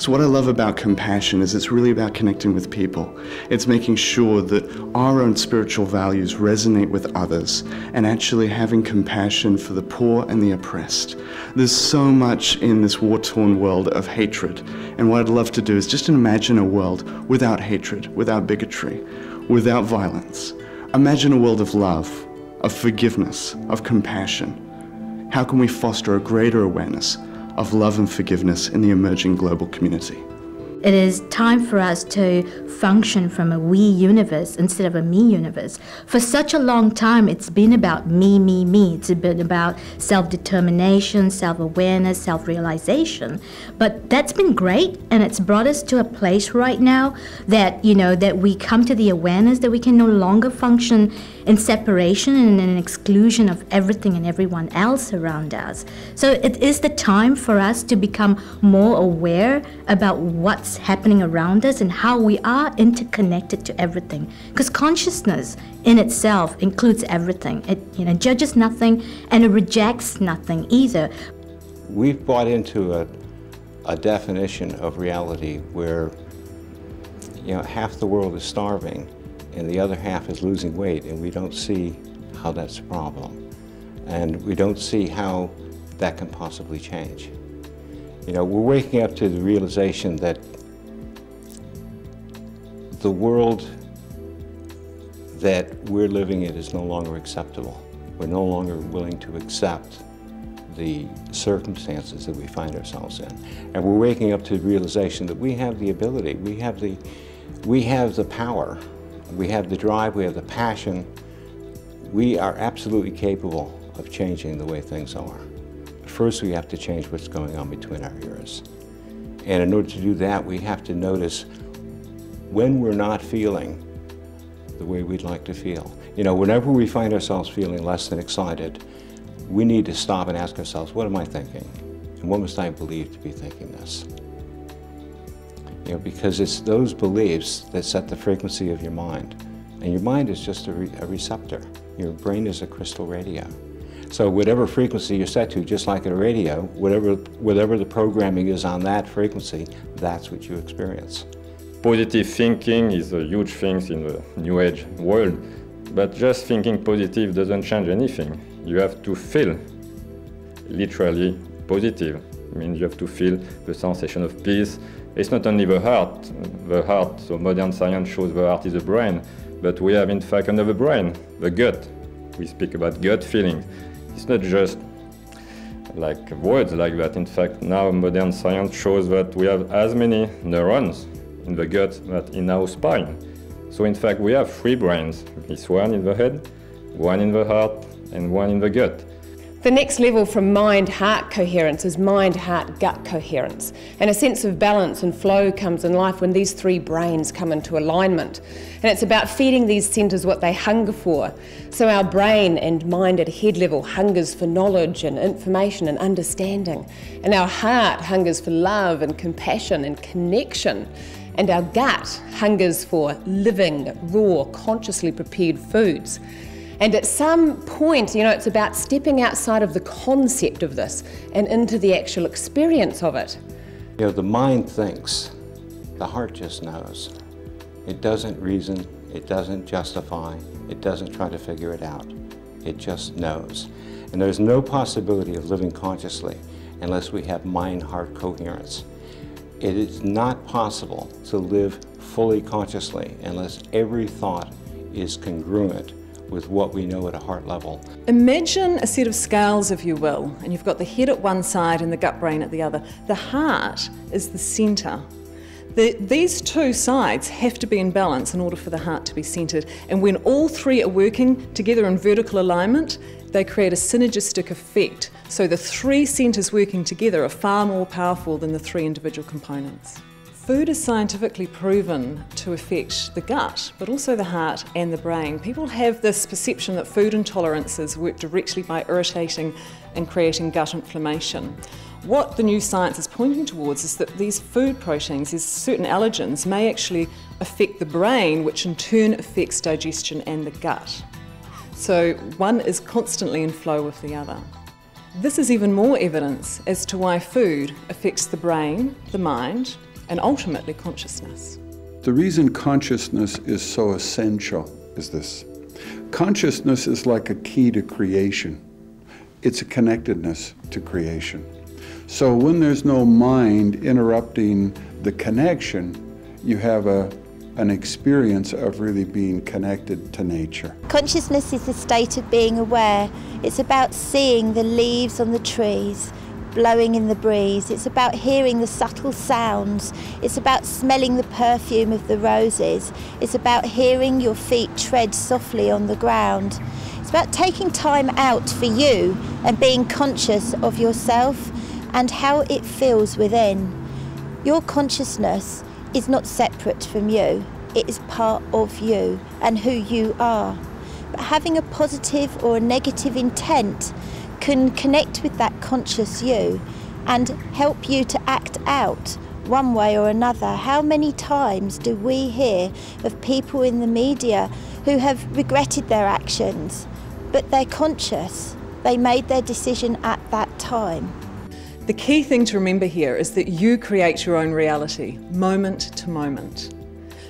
So what I love about compassion is it's really about connecting with people. It's making sure that our own spiritual values resonate with others and actually having compassion for the poor and the oppressed. There's so much in this war-torn world of hatred, and what I'd love to do is just imagine a world without hatred, without bigotry, without violence. Imagine a world of love, of forgiveness, of compassion. How can we foster a greater awareness of love and forgiveness in the emerging global community? It is time for us to function from a we universe instead of a me universe. For such a long time, it's been about me, me, me. It's been about self-determination, self-awareness, self-realization. But that's been great, and it's brought us to a place right now that, that we come to the awareness that we can no longer function in separation and in exclusion of everything and everyone else around us. So it is the time for us to become more aware about what's happening around us and how we are interconnected to everything. Because consciousness in itself includes everything. It judges nothing and it rejects nothing either. We've bought into a definition of reality where half the world is starving and the other half is losing weight, and we don't see how that's a problem. And we don't see how that can possibly change. We're waking up to the realization that the world that we're living in is no longer acceptable. We're no longer willing to accept the circumstances that we find ourselves in. And we're waking up to the realization that we have the ability, we have the power, we have the drive, we have the passion. We are absolutely capable of changing the way things are. First, we have to change what's going on between our ears. And in order to do that, we have to notice when we're not feeling the way we'd like to feel. Whenever we find ourselves feeling less than excited, we need to stop and ask ourselves, what am I thinking? And what must I believe to be thinking this? Because it's those beliefs that set the frequency of your mind. And your mind is just a receptor. Your brain is a crystal radio. So whatever frequency you're set to, just like a radio, whatever the programming is on that frequency, that's what you experience. Positive thinking is a huge thing in the New Age world, but just thinking positive doesn't change anything. You have to feel literally positive. It means you have to feel the sensation of peace. It's not only the heart, so modern science shows the heart is the brain, but we have in fact another brain, the gut. We speak about gut feelings. It's not just like words like that. In fact, now modern science shows that we have as many neurons in the gut that in our spine. So in fact, we have 3 brains. It's one in the head, one in the heart, and one in the gut. The next level from mind-heart coherence is mind-heart-gut coherence. And a sense of balance and flow comes in life when these 3 brains come into alignment. And it's about feeding these centres what they hunger for. So our brain and mind at head level hungers for knowledge and information and understanding. And our heart hungers for love and compassion and connection. And our gut hungers for living, raw, consciously prepared foods. And at some point, it's about stepping outside of the concept of this and into the actual experience of it. The mind thinks, the heart just knows. It doesn't reason, it doesn't justify, it doesn't try to figure it out. It just knows. And there's no possibility of living consciously unless we have mind-heart coherence. It is not possible to live fully consciously unless every thought is congruent with what we know at a heart level. Imagine a set of scales, if you will, and you've got the head at one side and the gut brain at the other. The heart is the centre. These 2 sides have to be in balance in order for the heart to be centred. And when all 3 are working together in vertical alignment, they create a synergistic effect. So the 3 centres working together are far more powerful than the 3 individual components. Food is scientifically proven to affect the gut, but also the heart and the brain. People have this perception that food intolerances work directly by irritating and creating gut inflammation. What the new science is pointing towards is that these food proteins, these certain allergens, may actually affect the brain, which in turn affects digestion and the gut. So one is constantly in flow with the other. This is even more evidence as to why food affects the brain, the mind, and ultimately consciousness. The reason consciousness is so essential is this. Consciousness is like a key to creation. It's a connectedness to creation. So when there's no mind interrupting the connection, you have an experience of really being connected to nature. Consciousness is the state of being aware. It's about seeing the leaves on the trees, blowing in the breeze. It's about hearing the subtle sounds. It's about smelling the perfume of the roses. It's about hearing your feet tread softly on the ground. It's about taking time out for you and being conscious of yourself and how it feels within. Your consciousness is not separate from you. It is part of you and who you are. But having a positive or a negative intent can connect with that conscious you and help you to act out one way or another. How many times do we hear of people in the media who have regretted their actions, but they're conscious? They made their decision at that time. The key thing to remember here is that you create your own reality, moment to moment.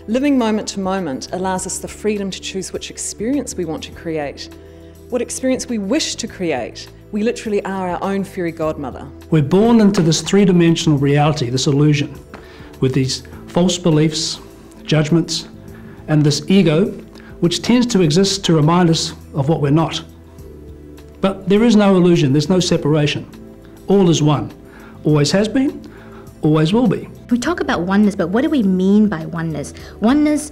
Living moment to moment allows us the freedom to choose which experience we want to create, what experience we wish to create. We literally are our own fairy godmother. We're born into this three-dimensional reality, this illusion, with these false beliefs, judgments, and this ego, which tends to exist to remind us of what we're not. But there is no illusion, there's no separation. All is one. Always has been, always will be. We talk about oneness, but what do we mean by oneness? Oneness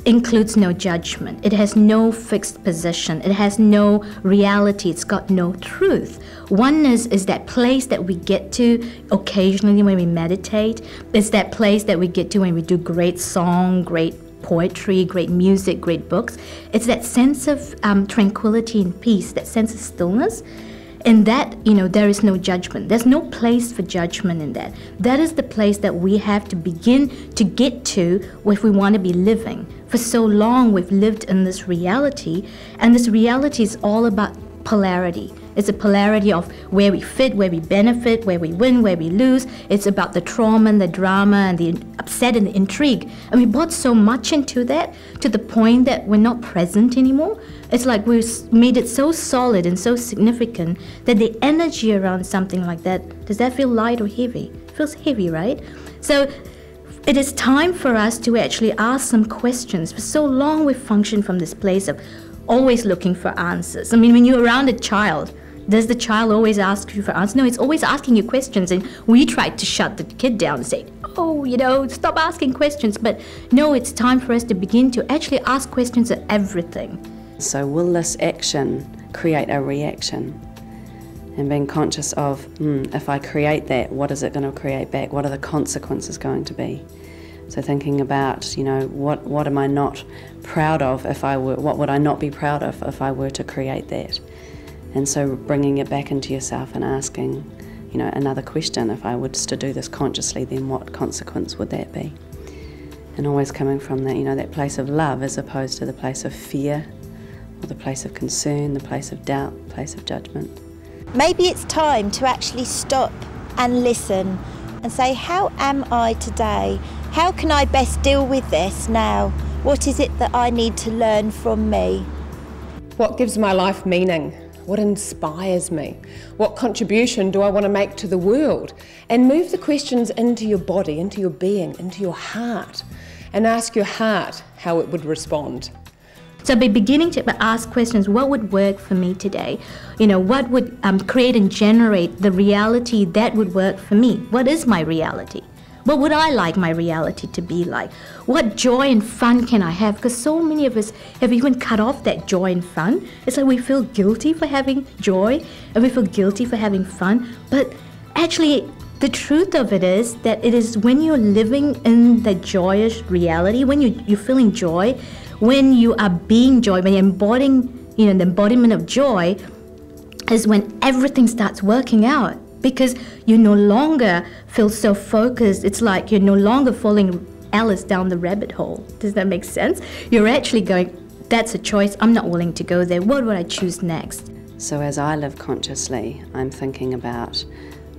includes no judgment. It has no fixed position. It has no reality. It's got no truth. Oneness is that place that we get to occasionally when we meditate. It's that place that we get to when we do great song, great poetry, great music, great books. It's that sense of tranquility and peace, that sense of stillness. In that, there is no judgment. There's no place for judgment in that. That is the place that we have to begin to get to if we want to be living. For so long, we've lived in this reality, and this reality is all about polarity. It's a polarity of where we fit, where we benefit, where we win, where we lose. It's about the trauma and the drama and the upset and the intrigue. And we bought so much into that to the point that we're not present anymore. It's like we've made it so solid and so significant that the energy around something like that, does that feel light or heavy? It feels heavy, right? So it is time for us to actually ask some questions. For so long we've functioned from this place of always looking for answers. I mean, when you're around a child, does the child always ask you for answers? No, it's always asking you questions, and we tried to shut the kid down and say, oh, stop asking questions. But no, it's time for us to begin to actually ask questions of everything. So will this action create a reaction? And being conscious of, if I create that, what is it going to create back? What are the consequences going to be? So thinking about, what am I not proud of what would I not be proud of if I were to create that? And so bringing it back into yourself and asking, another question, if I was to do this consciously, then what consequence would that be? And always coming from that, that place of love as opposed to the place of fear, or the place of concern, the place of doubt, the place of judgment. Maybe it's time to actually stop and listen and say, how am I today? How can I best deal with this now? What is it that I need to learn from me? What gives my life meaning? What inspires me? What contribution do I want to make to the world? And move the questions into your body, into your being, into your heart, and ask your heart how it would respond. So by beginning to ask questions, what would work for me today? What would create and generate the reality that would work for me? What is my reality? What would I like my reality to be like? What joy and fun can I have? Because so many of us have even cut off that joy and fun. It's like we feel guilty for having joy and we feel guilty for having fun. But actually, the truth of it is that it is when you're living in the joyous reality, when you're feeling joy, when you are being joy, when you're embodying, the embodiment of joy, is when everything starts working out. Because you no longer feel so focused. It's like you're no longer following Alice down the rabbit hole. Does that make sense? You're actually going, that's a choice. I'm not willing to go there. What would I choose next? So as I live consciously, I'm thinking about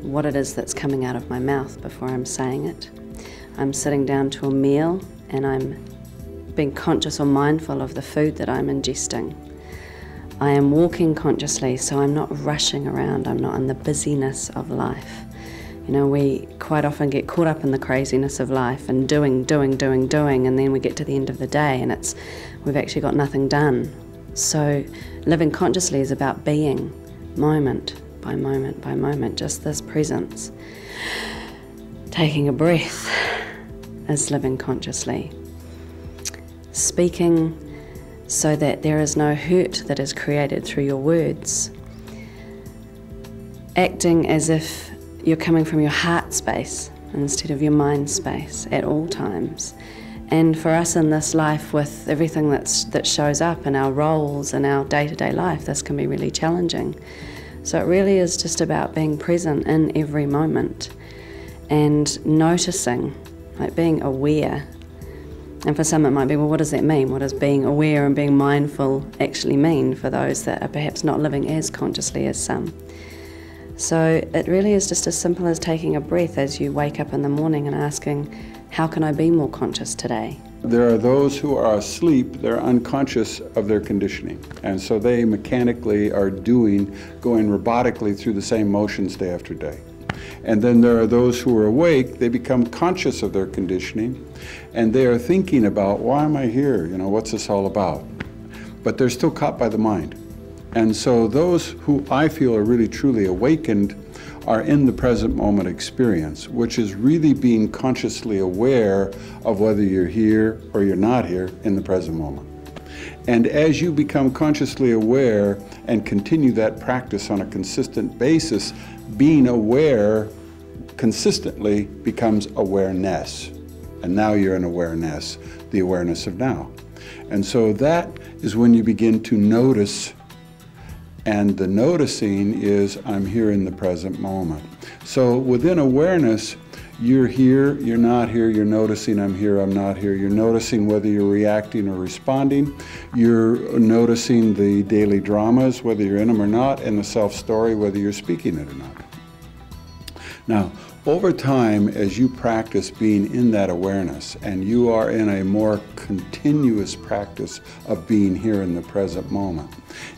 what it is that's coming out of my mouth before I'm saying it. I'm sitting down to a meal and I'm being conscious or mindful of the food that I'm ingesting. I am walking consciously, so I'm not rushing around, I'm not in the busyness of life. You know, we quite often get caught up in the craziness of life and doing, and then we get to the end of the day and we've actually got nothing done. So living consciously is about being, moment by moment by moment, just this presence. Taking a breath is living consciously. Speaking so that there is no hurt that is created through your words. Acting as if you're coming from your heart space instead of your mind space at all times. And for us in this life, with everything that shows up in our roles and our day-to-day life, this can be really challenging. So it really is just about being present in every moment and noticing, like being aware. And for some it might be, well, what does that mean? What does being aware and being mindful actually mean for those that are perhaps not living as consciously as some? So it really is just as simple as taking a breath as you wake up in the morning and asking, how can I be more conscious today? There are those who are asleep, they're unconscious of their conditioning. And so they mechanically are going robotically through the same motions day after day. And then there are those who are awake, they become conscious of their conditioning, and they are thinking about, why am I here? You know, what's this all about? But they're still caught by the mind. And so those who I feel are really truly awakened are in the present moment experience, which is really being consciously aware of whether you're here or you're not here in the present moment. And as you become consciously aware and continue that practice on a consistent basis, being aware consistently becomes awareness. And now you're in awareness, the awareness of now. And so that is when you begin to notice. And the noticing is, I'm here in the present moment. So within awareness, you're here, you're not here, you're noticing I'm here, I'm not here. You're noticing whether you're reacting or responding. You're noticing the daily dramas, whether you're in them or not, and the self-story, whether you're speaking it or not. Now, over time, as you practice being in that awareness, and you are in a more continuous practice of being here in the present moment,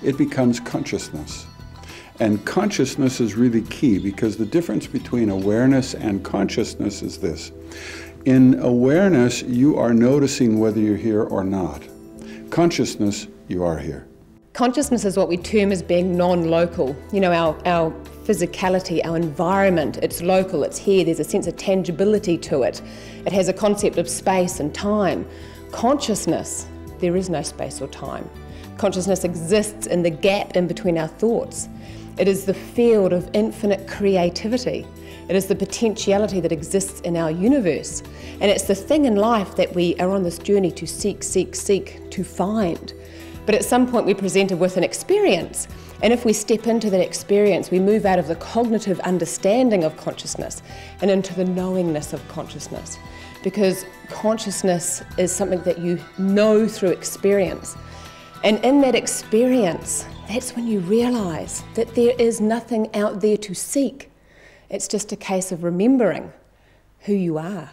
it becomes consciousness. And consciousness is really key, because the difference between awareness and consciousness is this. In awareness, you are noticing whether you're here or not. Consciousness, you are here. Consciousness is what we term as being non-local. You know, our physicality, our environment, it's local, it's here, there's a sense of tangibility to it. It has a concept of space and time. Consciousness, there is no space or time. Consciousness exists in the gap in between our thoughts. It is the field of infinite creativity. It is the potentiality that exists in our universe. And it's the thing in life that we are on this journey to seek, to find. But at some point we're presented with an experience. And if we step into that experience, we move out of the cognitive understanding of consciousness and into the knowingness of consciousness. Because consciousness is something that you know through experience. And in that experience, that's when you realize that there is nothing out there to seek. It's just a case of remembering who you are.